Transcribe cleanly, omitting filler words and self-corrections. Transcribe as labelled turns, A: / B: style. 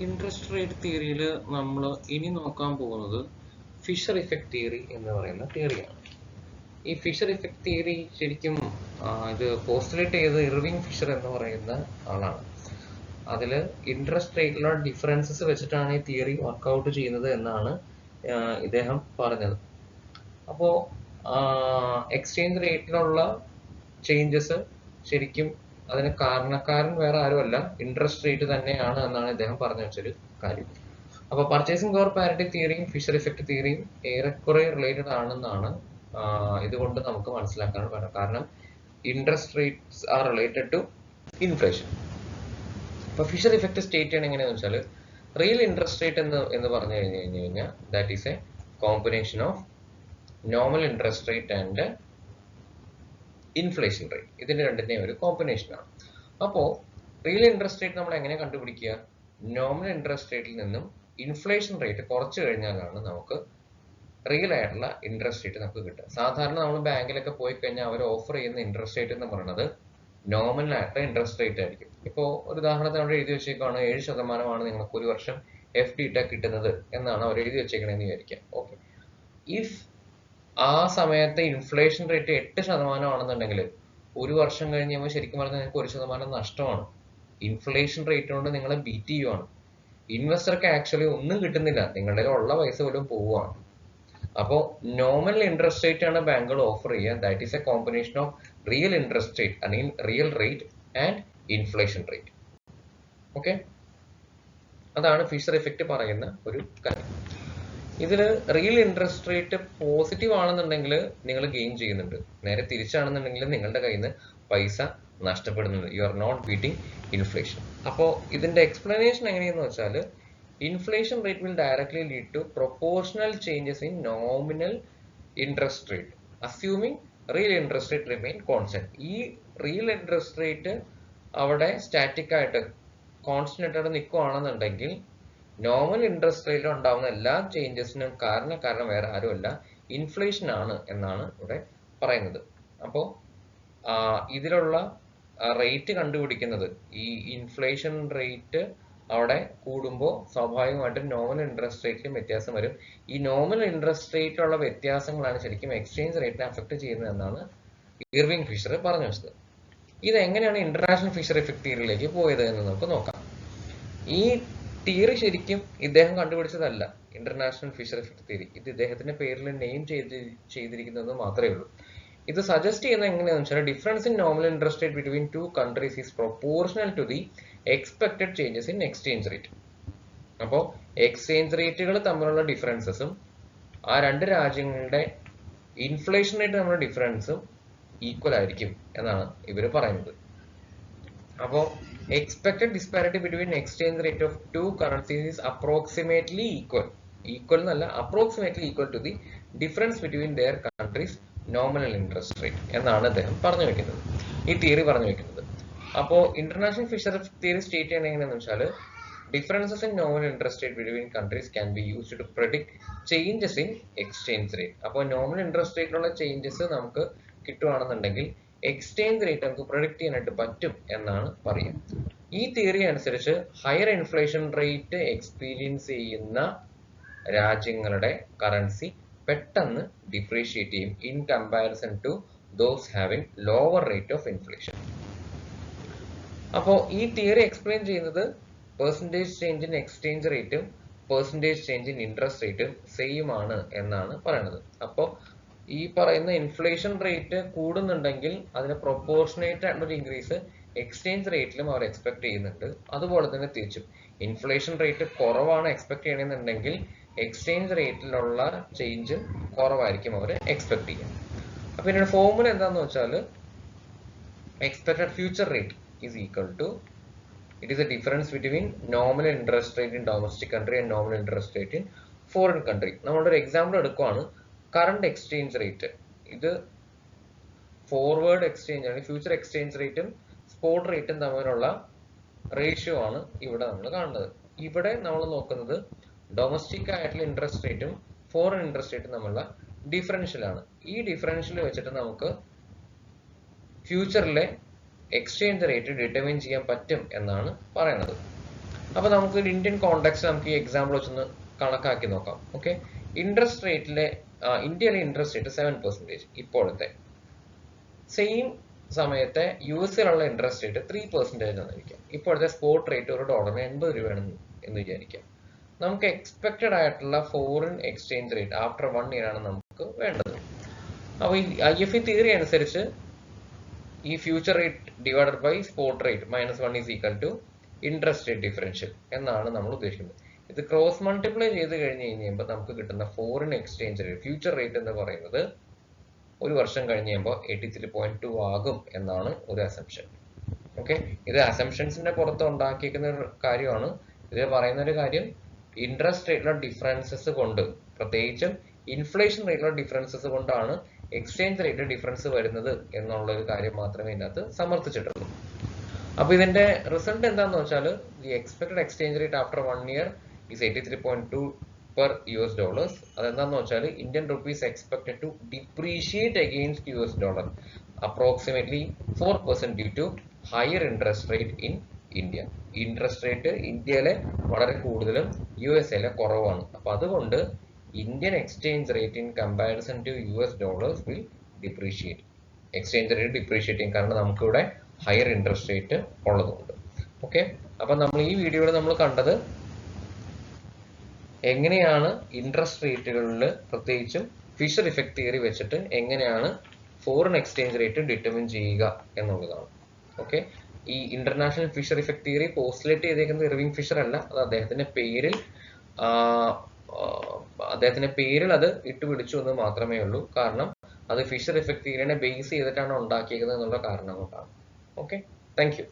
A: Interest rate തിയറിയിൽ നമ്മൾ ഇനി നോക്കാൻ പോകുന്നത് ഫിഷർ ഇഫക്റ്റ് തിയറി എന്ന് പറയുന്ന തിയറിയാണ്. ഈ ഫിഷർ ഇഫക്റ്റ് തിയറി ശരിക്കും ഇത് പോസ്റ്റുലേറ്റ് ചെയ്തത് ഇർവിംഗ് ഫിഷർ എന്ന് പറയുന്ന ആളാണ്. അതിൽ ഇൻട്രസ്റ്റ് റേറ്റിലുള്ള ഡിഫറൻസസ് വെച്ചിട്ടാണ് ഈ തിയറി വർക്കൗട്ട് ചെയ്യുന്നത് എന്നാണ് ഇദ്ദേഹം പറഞ്ഞത്. അപ്പോൾ എക്സ്ചേഞ്ച് റേറ്റിലുള്ള ചേഞ്ചസ് ശരിക്കും അതിന് കാരണക്കാരൻ വേറെ ആരുമല്ല, ഇൻട്രസ്റ്റ് റേറ്റ് തന്നെയാണ് എന്നാണ് ഇദ്ദേഹം പറഞ്ഞു വെച്ചൊരു കാര്യം. അപ്പൊ പർച്ചേസിംഗ് പവർ പാരിറ്റി തിയറിയും ഫിഷർ ഇഫക്റ്റ് തിയറിയും ഏറെക്കുറെ റിലേറ്റഡ് ആണെന്നാണ് ഇതുകൊണ്ട് നമുക്ക് മനസ്സിലാക്കാൻ പറ്റും. കാരണം interest rates are related to inflation. അപ്പൊ ഫിഷർ ഇഫക്റ്റ് സ്റ്റേറ്റ് ചെയ്യണം എങ്ങനെയാന്ന് വെച്ചാൽ, റിയൽ ഇൻട്രസ്റ്റ് റേറ്റ് എന്ന് പറഞ്ഞു കഴിഞ്ഞാൽ that is a combination of normal interest rate and inflation rate. ഇതിന്റെ രണ്ടിന്റെയും ഒരു കോമ്പിനേഷൻ ആണ്. അപ്പോൾ റിയൽ ഇൻട്രസ്റ്റ് റേറ്റ് നമ്മൾ എങ്ങനെ കണ്ടുപിടിക്കുക? നോർമൽ ഇൻട്രസ്റ്റ് റേറ്റിൽ നിന്നും ഇൻഫ്ലേഷൻ റേറ്റ് കുറച്ച് കഴിഞ്ഞാലാണ് നമുക്ക് റിയൽ ആയിട്ടുള്ള ഇൻട്രസ്റ്റ് റേറ്റ് നമുക്ക് കിട്ടുക. സാധാരണ നമ്മൾ ബാങ്കിലൊക്കെ പോയി കഴിഞ്ഞാൽ അവർ ഓഫർ ചെയ്യുന്ന ഇൻട്രസ്റ്റ് റേറ്റ് എന്ന് പറയുന്നത് നോർമൽ ആയിട്ടുള്ള ഇൻട്രസ്റ്റ് റേറ്റ് ആയിരിക്കും. ഇപ്പോൾ ഒരു ഉദാഹരണത്തിന് അവിടെ എഴുതി വെച്ചേക്കാണ് 7% നിങ്ങൾക്ക് ഒരു വർഷം FD ഇട്ടാൽ കിട്ടുന്നത് എന്നാണ് അവർ എഴുതി വെച്ചേക്കണെന്ന് വിചാരിക്കാം. ഓക്കെ, ഇഫ് ആ സമയത്തെ ഇൻഫ്ലേഷൻ റേറ്റ് 8% ആണെന്നുണ്ടെങ്കിൽ ഒരു വർഷം കഴിഞ്ഞ് കഴിയുമ്പോൾ ശരിക്കും പറഞ്ഞാൽ നിങ്ങൾക്ക് 1% നഷ്ടമാണ്. ഇൻഫ്ലേഷൻ റേറ്റ് കൊണ്ട് നിങ്ങളെ ബീറ്റ് ചെയ്യുവാണ്. ഇൻവെസ്റ്റർക്ക് ആക്ച്വലി ഒന്നും കിട്ടുന്നില്ല, നിങ്ങളുടെ ഉള്ള പൈസ പോലും പോവുകയാണ്. അപ്പോൾ നോർമൽ ഇൻട്രസ്റ്റ് റേറ്റ് ആണ് ബാങ്കുകൾ ഓഫർ ചെയ്യുക. That is a combination of real interest rate അല്ലെങ്കിൽ real rate and inflation rate. Okay, അതാണ് ഫിഷർ ഇഫക്റ്റ് പറയുന്ന ഒരു കാര്യം. ഇതിൽ റിയൽ ഇൻട്രസ്റ്റ് റേറ്റ് പോസിറ്റീവ് ആണെന്നുണ്ടെങ്കിൽ നിങ്ങൾ ഗെയിൻ ചെയ്യുന്നുണ്ട്, നേരെ തിരിച്ചാണെന്നുണ്ടെങ്കിൽ നിങ്ങളുടെ കയ്യിൽ നിന്ന് പൈസ നഷ്ടപ്പെടുന്നുണ്ട്. You are not beating inflation. അപ്പോൾ ഇതിന്റെ എക്സ്പ്ലനേഷൻ എങ്ങനെയെന്ന് വെച്ചാൽ, inflation rate will directly lead to proportional changes in nominal interest rate assuming real interest rate remain constant. ഈ റിയൽ ഇൻട്രസ്റ്റ് റേറ്റ് അവിടെ സ്റ്റാറ്റിക് ആയിട്ട് കോൺസ്റ്റന്റ് ആയിട്ട് നിൽക്കുകയാണെന്നുണ്ടെങ്കിൽ നോർമൽ ഇൻട്രസ്റ്റ് റേറ്റിൽ ഉണ്ടാവുന്ന എല്ലാ ചേഞ്ചസിനും കാരണം വേറെ ആരുമല്ല, ഇൻഫ്ലേഷൻ ആണ് എന്നാണ് ഇവിടെ പറയുന്നത്. അപ്പോൾ ഇതിലുള്ള റേറ്റ് കണ്ടുപിടിക്കുന്നത്, ഈ ഇൻഫ്ലേഷൻ റേറ്റ് അവിടെ കൂടുമ്പോൾ സ്വാഭാവികമായിട്ടും നോർമൽ ഇൻട്രസ്റ്റ് റേറ്റിലും വ്യത്യാസം വരും. ഈ നോർമൽ ഇൻട്രസ്റ്റ് റേറ്റിലുള്ള വ്യത്യാസങ്ങളാണ് ശരിക്കും എക്സ്ചേഞ്ച് റേറ്റിനെ അഫക്ട് ചെയ്യുന്നത് എന്നാണ് ഇർവിംഗ് ഫിഷർ പറഞ്ഞു വെച്ചത്. ഇതെങ്ങനെയാണ് ഇന്റർനാഷണൽ ഫിഷർ ഇഫക്റ്റ് തിയറിയിലേക്ക് പോയത് എന്ന് നമുക്ക് നോക്കാം. ഈ തിയറി ശരിക്കും ഇദ്ദേഹം കണ്ടുപിടിച്ചതല്ല, ഇന്റർനാഷണൽ ഫിഷർ ഇഫക്റ്റ് തിയറി. ഇത് ഇദ്ദേഹത്തിന്റെ പേരിൽ നെയിം ചെയ്തിരിക്കുന്നത് മാത്രമേ ഉള്ളൂ. ഇത് സജസ്റ്റ് ചെയ്യുന്നത് എങ്ങനെയാണെന്ന് വെച്ചാൽ, difference in normal interest rate between two countries is proportional to the expected changes in exchange rate. അപ്പോൾ എക്സ്ചേഞ്ച് റേറ്റുകൾ തമ്മിലുള്ള ഡിഫറൻസസും ആ രണ്ട് രാജ്യങ്ങളുടെ ഇൻഫ്ലേഷൻ റേറ്റ് തമ്മിലുള്ള ഡിഫറൻസും ഈക്വൽ ആയിരിക്കും എന്നാണ് ഇവർ പറയുന്നത്. അപ്പോൾ expected disparity between exchange rate of two currencies is approximately equal എന്നല്ല, approximately equal to the difference between their countries nominal interest rate എന്നാണ് അദ്ദേഹം പറഞ്ഞു വെക്കുന്നത്, ഈ തിയറി പറഞ്ഞു വെക്കുന്നത്. അപ്പോൾ ഇന്റർനാഷണൽ ഫിഷർ തിയറി സ്റ്റേറ്റ് ചെയ്യണത് എങ്ങനെയാണെന്ന് വെച്ചാൽ, differences in nominal interest rate between countries can be used to predict changes in exchange rate. അപ്പോൾ നോമിനൽ ഇൻട്രസ്റ്റ് റേറ്റിലുള്ള ചേഞ്ചസ് നമുക്ക് കിട്ടുകയാണെന്നുണ്ടെങ്കിൽ എക്സ്ചേഞ്ച് റേറ്റ് നമുക്ക് പ്രൊഡിക്ട് ചെയ്യാനായിട്ട് പറ്റും എന്നാണ് പറയുക. ഈ തിയറി അനുസരിച്ച് ഹയർ ഇൻഫ്ലേഷൻ റേറ്റ് എക്സ്പീരിയൻസ് ചെയ്യുന്ന രാജ്യങ്ങളുടെ കറൻസി പെട്ടെന്ന് ഡിപ്രീഷിയേറ്റ് ചെയ്യും in comparison to those having lower rate of inflation. അപ്പോൾ ഈ തിയറി എക്സ്പ്ലെയിൻ ചെയ്യുന്നത് പെർസെൻറ്റേജ് ചേഞ്ച് ഇൻ എക്സ്ചേഞ്ച് റേറ്റും പെർസെൻറ്റേജ് ചേഞ്ച് ഇൻ ഇൻട്രസ്റ്റ് റേറ്റും സെയിം ആണ് എന്നാണ് പറയുന്നത്. അപ്പോൾ ഈ പറയുന്ന ഇൻഫ്ലേഷൻ റേറ്റ് കൂടുന്നുണ്ടെങ്കിൽ അതിന് പ്രൊപ്പോർഷനേറ്റ് ആയിട്ടുള്ള ഇൻക്രീസ് എക്സ്ചേഞ്ച് റേറ്റിലും അവർ എക്സ്പെക്ട് ചെയ്യുന്നുണ്ട്. അതുപോലെ തന്നെ തിരിച്ചും ഇൻഫ്ലേഷൻ റേറ്റ് കുറവാണ് എക്സ്പെക്ട് ചെയ്യണമെന്നുണ്ടെങ്കിൽ എക്സ്ചേഞ്ച് റേറ്റിലുള്ള ചേഞ്ചും കുറവായിരിക്കും അവർ എക്സ്പെക്ട് ചെയ്യുക. അപ്പൊ ഇതിന്റെ ഫോർമുല എന്താണെന്ന് വെച്ചാൽ, expected future rate is equal to, it is a difference between nominal interest rate in domestic country and nominal interest rate in foreign country. നമ്മളൊരു എക്സാമ്പിൾ എടുക്കുവാണ്, കറണ്ട് എക്സ്ചേഞ്ച് റേറ്റ്. ഇത് ഫോർവേഡ് എക്സ്ചേഞ്ച് ആണ്, future exchange റേറ്റും spot റേറ്റും തമ്മിലുള്ള ratio ആണ് ഇവിടെ നമ്മൾ കാണുന്നത്. ഇവിടെ നമ്മൾ നോക്കുന്നത് ഡൊമസ്റ്റിക് ആയിട്ടുള്ള ഇൻട്രസ്റ്റ് റേറ്റും ഫോറിൻ ഇൻട്രസ്റ്റ് റേറ്റും തമ്മിലുള്ള ഡിഫറൻഷ്യൽ ആണ്. ഈ ഡിഫറൻഷ്യൽ വെച്ചിട്ട് നമുക്ക് ഫ്യൂച്ചറിലെ എക്സ്ചേഞ്ച് റേറ്റ് ഡിറ്റർമിൻ ചെയ്യാൻ പറ്റും എന്നാണ് പറയുന്നത്. അപ്പോൾ നമുക്ക് ഒരു ഇന്ത്യൻ കോണ്ടെക്സ്റ്റ് നമുക്ക് ഈ എക്സാമ്പിൾ വെച്ചൊന്ന് കണക്കാക്കി നോക്കാം. ഓക്കെ, ഇൻട്രസ്റ്റ് റേറ്റിലെ ഇന്ത്യയിലെ ഇൻട്രസ്റ്റ് റേറ്റ് 7%. ഇപ്പോഴത്തെ സെയിം സമയത്തെ US-ലുള്ള ഇൻട്രസ്റ്റ് റേറ്റ് 3% ആയിരിക്കാം. ഇപ്പോഴത്തെ സ്പോട്ട് റേറ്റ് ഒരു ഡോളറിന് 80 രൂപയാണ് എന്ന് വിചാരിക്കാം. നമുക്ക് എക്സ്പെക്റ്റഡ് ആയിട്ടുള്ള foreign exchange rate after 1 year ആണ് നമുക്ക് വേണ്ടത്. അപ്പോൾ ഈ IFE തിയറി അനുസരിച്ച് ഈ future rate divided by spot rate -1 is equal to interest rate differential എന്നാണ് നമ്മൾ ഉദ്ദേശിക്കുന്നത്. ഇത് ക്രോസ് മൾട്ടിപ്ലൈ ചെയ്ത് കഴിയുമ്പോൾ നമുക്ക് കിട്ടുന്ന foreign exchange rate future rate എന്ന് പറയുന്നത് ഒരു വർഷം കഴിഞ്ഞ് കഴിയുമ്പോൾ 83.2 ആകും എന്നാണ് ഒരു അസംഷൻ. ഓക്കെ, ഇത് അസംഷൻസിന്റെ പുറത്ത് ഉണ്ടാക്കിയിരിക്കുന്ന ഒരു കാര്യമാണ്. ഇതിൽ പറയുന്ന ഒരു കാര്യം ഇൻട്രസ്റ്റ് റേറ്റിലുള്ള ഡിഫറൻസസ് കൊണ്ട്, പ്രത്യേകിച്ചും ഇൻഫ്ലേഷൻ റേറ്റിലുള്ള ഡിഫറൻസസ് കൊണ്ടാണ് എക്സ്ചേഞ്ച് റേറ്റ് ഡിഫറൻസ് വരുന്നത് എന്നുള്ള ഒരു കാര്യം മാത്രമേ ഇതിനകത്ത് സമർത്ഥിച്ചിട്ടുള്ളൂ. അപ്പൊ ഇതിന്റെ റിസൾട്ട് എന്താന്ന് വെച്ചാൽ the expected exchange rate after 1 year is 83.2 per US dollars. അതെന്താന്ന് വെച്ചാൽ Indian rupees expected to depreciate against US dollar approximately 4% due to higher interest rate in India. Interest rate ഇന്ത്യയിലെ വളരെ കൂടുതലും USA കുറവാണ്. അപ്പൊ അതുകൊണ്ട് Indian exchange rate in comparison to US dollars will depreciate. Exchange rate depreciate ചെയ്യും, കാരണം നമുക്കിവിടെ higher interest rate ഉള്ളതുകൊണ്ട്. ഓക്കെ, അപ്പൊ നമ്മൾ ഈ വീഡിയോയിൽ നമ്മൾ കണ്ടത് എങ്ങനെയാണ് ഇൻട്രസ്റ്റ് റേറ്റുകളിൽ പ്രത്യേകിച്ചും ഫിഷർ ഇഫക്റ്റ് തിയറി വെച്ചിട്ട് എങ്ങനെയാണ് ഫോറിൻ എക്സ്ചേഞ്ച് റേറ്റ് ഡിറ്റർമിൻ ചെയ്യുക എന്നുള്ളതാണ്. ഓക്കെ, ഈ international Fisher effect theory postulate ചെയ്തേക്കുന്നത് ഇർവിംഗ് ഫിഷർ അല്ല, അത് അദ്ദേഹത്തിന്റെ പേരിൽ അത് ഇട്ടുപിടിച്ചു എന്ന് മാത്രമേ ഉള്ളൂ. കാരണം അത് ഫിഷർ ഇഫക്റ്റ് തിയറിനെ ബേസ് ചെയ്തിട്ടാണ് ഉണ്ടാക്കിയത് എന്നുള്ള കാരണം കൊണ്ടാണ്. Okay, thank you.